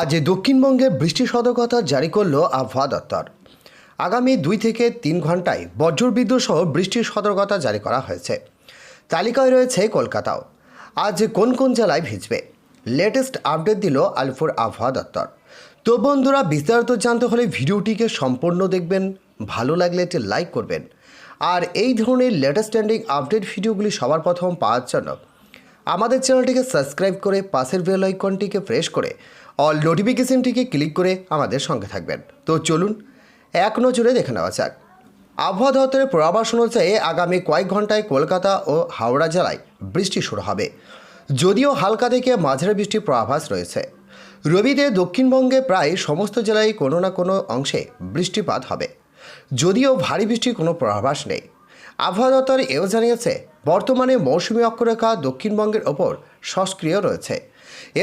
আজ দক্ষিণবঙ্গে বৃষ্টি সতর্কতা জারি করল আবহাওয়া দপ্তর। আগামী 2 থেকে 3 ঘন্টায় বজ্রবিদ্যুৎ সহ বৃষ্টির সতর্কতা জারি করা হয়েছে। তালিকায় রয়েছে কলকাতাও। আজ কোন কোন জেলায় ভিজবে, লেটেস্ট আপডেট দিল আলিপুর আবহাওয়া দপ্তর। তো বন্ধুরা, বিস্তারিত জানতে হলে ভিডিওটিকে সম্পূর্ণ দেখবেন, ভালো লাগলে একটি লাইক করবেন। আর এই ধরনের লেটেস্ট ট্রেন্ডিং আপডেট ভিডিওগুলি সবার প্রথম পাওয়ার জন্য আমাদের চ্যানেলটিকে সাবস্ক্রাইব করে পাশের বেল আইকনটিকে প্রেস করে অল নোটিফিকেশনটিকে ক্লিক করে আমাদের সঙ্গে থাকবেন। তো চলুন এক নজরে দেখে নেওয়া যাক। আবহাওয়া দপ্তরের পূর্বাভাস অনুযায়ী আগামী কয়েক ঘন্টায় কলকাতা ও হাওড়া জেলায় বৃষ্টি শুরু হবে, যদিও হালকা থেকে মাঝারি বৃষ্টির পূর্বাভাস রয়েছে। রবিতে দক্ষিণবঙ্গে প্রায় সমস্ত জেলায় কোনো না কোনো অংশে বৃষ্টিপাত হবে, যদিও ভারী বৃষ্টির কোনো পূর্বাভাস নেই। আবহাওয়া দপ্তর এও জানিয়েছে, বর্তমানে মৌসুমী অক্ষরেখা দক্ষিণবঙ্গের ওপর সক্রিয় রয়েছে।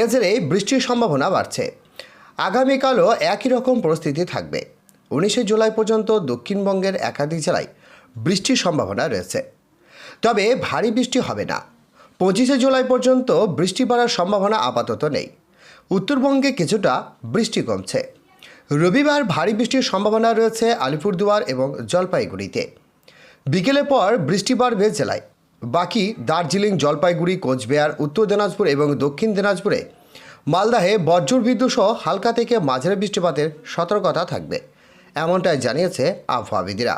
এর জেরে বৃষ্টির সম্ভাবনা বাড়ছে। আগামীকালও একই রকম পরিস্থিতি থাকবে। 19 জুলাই পর্যন্ত দক্ষিণবঙ্গের একাধিক জেলায় বৃষ্টির সম্ভাবনা রয়েছে, তবে ভারী বৃষ্টি হবে না। 25 জুলাই পর্যন্ত বৃষ্টি বাড়ার সম্ভাবনা আপাতত নেই। উত্তরবঙ্গে কিছুটা বৃষ্টি কমছে। রবিবার ভারী বৃষ্টির সম্ভাবনা রয়েছে আলিপুরদুয়ার এবং জলপাইগুড়িতে। বিকেলের পর বৃষ্টি বাড়বে জেলায়। বাকি দার্জিলিং, জলপাইগুড়ি, কোচবিহার, উত্তর দিনাজপুর এবং দক্ষিণ দিনাজপুরে, মালদাহে বজ্রবিদ্যুৎ সহ হালকা থেকে মাঝারি বৃষ্টিপাতের সতর্কতা থাকবে, এমনটাই জানিয়েছে আবহাওয়াবিদরা।